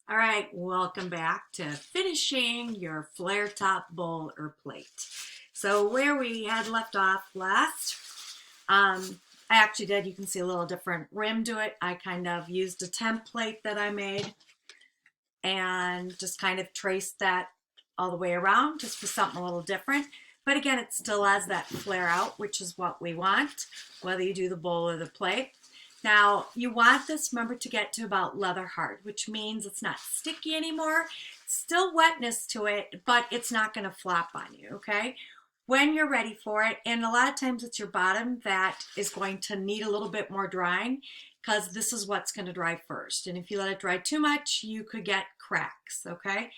All right, welcome back to finishing your flare top bowl or plate. So where we had left off last, I actually did, you can see a little different rim to it. I kind of used a template that I made and just kind of traced that all the way around just for something a little different. But again, it still has that flare out, which is what we want, whether you do the bowl or the plate. Now, you want this, remember, to get to about leather hard, which means it's not sticky anymore. Still wetness to it, but it's not going to flop on you, okay? When you're ready for it, and a lot of times it's your bottom that is going to need a little bit more drying because this is what's going to dry first. And if you let it dry too much, you could get cracks, okay?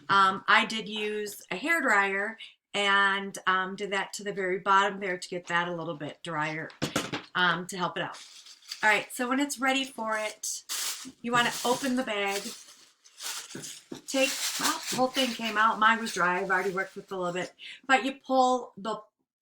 I did use a hair dryer and did that to the very bottom there to get that a little bit drier to help it out. All right, so when it's ready for it, you want to open the bag. Well, the whole thing came out. Mine was dry. I've already worked with it a little bit. But you pull the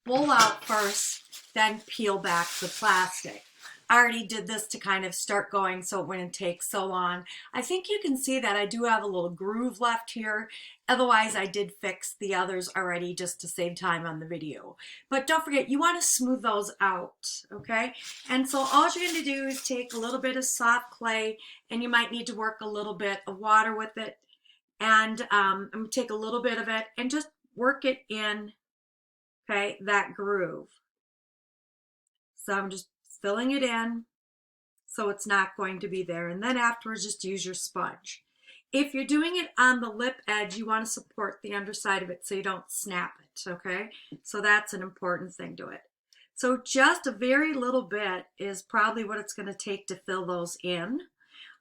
bowl out first, then peel back the plastic. I already did this to kind of start going so it wouldn't take so long. I think you can see that I do have a little groove left here. Otherwise, I did fix the others already just to save time on the video. But don't forget, you want to smooth those out, okay? And so all you're going to do is take a little bit of soft clay, and you might need to work a little bit of water with it. And I'm going to take a little bit of it and just work it in, okay, that groove. So I'm just filling it in so it's not going to be there. And then afterwards, just use your sponge. If you're doing it on the lip edge, you want to support the underside of it so you don't snap it, okay? So that's an important thing to it. So just a very little bit is probably what it's going to take to fill those in.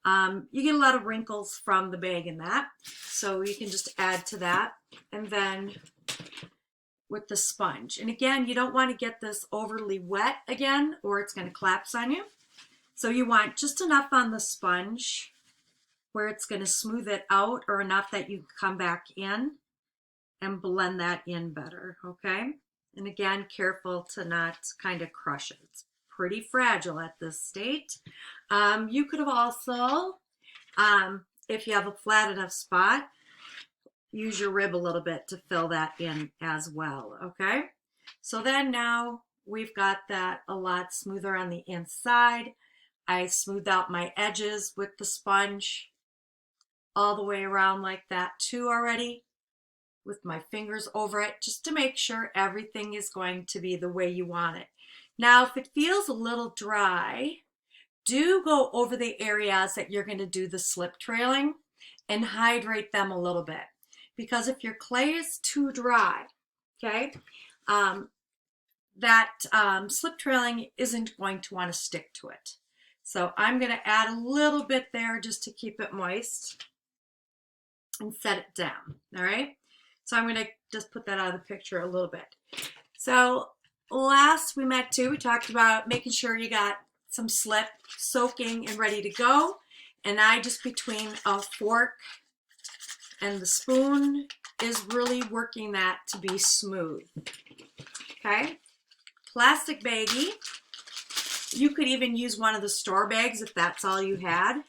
You get a lot of wrinkles from the bag in that, so you can just add to that. And then with the sponge. And again, you don't want to get this overly wet again or it's going to collapse on you. So you want just enough on the sponge where it's going to smooth it out or enough that you can come back in and blend that in better, okay? And again, careful to not kind of crush it. It's pretty fragile at this state. You could have also, if you have a flat enough spot, use your rib a little bit to fill that in as well, okay? So then now we've got that a lot smoother on the inside. I smoothed out my edges with the sponge all the way around like that too already with my fingers over it just to make sure everything is going to be the way you want it. Now, if it feels a little dry, do go over the areas that you're going to do the slip trailing and hydrate them a little bit. Because if your clay is too dry, okay, that slip trailing isn't going to want to stick to it. So I'm going to add a little bit there just to keep it moist and set it down, all right? So I'm going to just put that out of the picture a little bit. So last we met too, we talked about making sure you got some slip soaking and ready to go. And I just between a fork and the spoon is really working that to be smooth. Okay, plastic baggie. You could even use one of the store bags if that's all you had.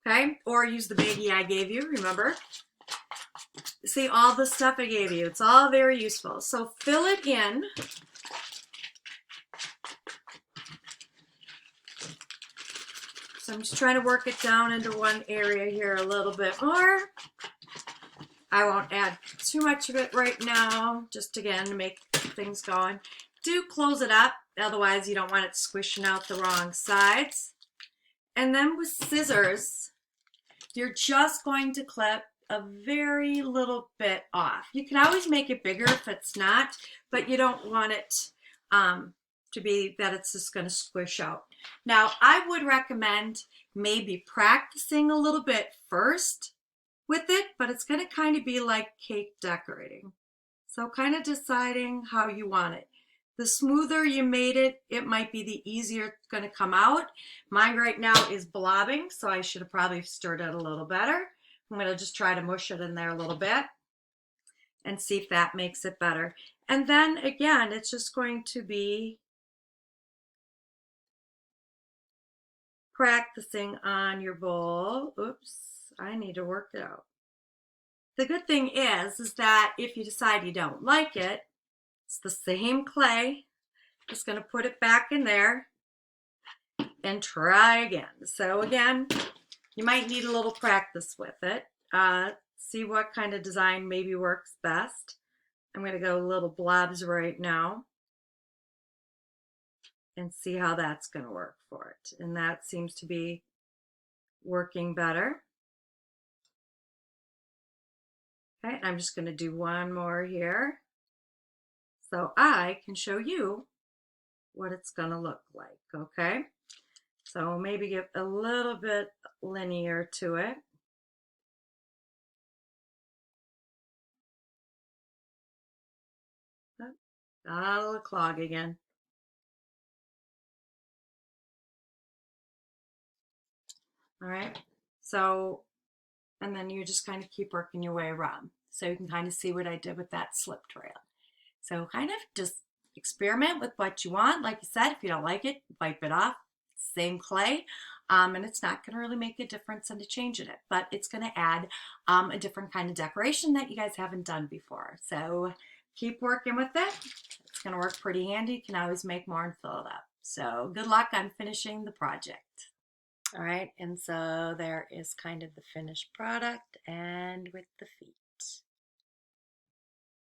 Okay, or use the baggie I gave you, remember? See all the stuff I gave you, it's all very useful. So fill it in. So I'm just trying to work it down into one area here a little bit more. I won't add too much of it right now, just again to make things going. Do close it up, otherwise you don't want it squishing out the wrong sides. And then with scissors, you're just going to clip a very little bit off. You can always make it bigger if it's not, but you don't want it to be that it's just going to squish out. Now, I would recommend maybe practicing a little bit first with it, but it's going to kind of be like cake decorating. So kind of deciding how you want it. The smoother you made it, it might be the easier it's going to come out. Mine right now is blobbing, so I should have probably stirred it a little better. I'm going to just try to mush it in there a little bit and see if that makes it better. And then again, it's just going to be practicing on your bowl. Oops, I need to work it out. The good thing is that if you decide you don't like it, it's the same clay. Just going to put it back in there and try again. So again, you might need a little practice with it. See what kind of design maybe works best. I'm going to go little blobs right now and see how that's going to work for it. And that seems to be working better. Okay, I'm just going to do one more here so I can show you what it's going to look like. Okay, so maybe give a little bit linear to it. Got a clog again. All right, so, and then you just kind of keep working your way around. So you can kind of see what I did with that slip trail. So kind of just experiment with what you want. Like you said, if you don't like it, wipe it off. Same clay. And it's not going to really make a difference in changing it, but it's going to add a different kind of decoration that you guys haven't done before. So keep working with it. It's going to work pretty handy. You can always make more and fill it up. So good luck on finishing the project. All right, and so there is kind of the finished product and with the feet.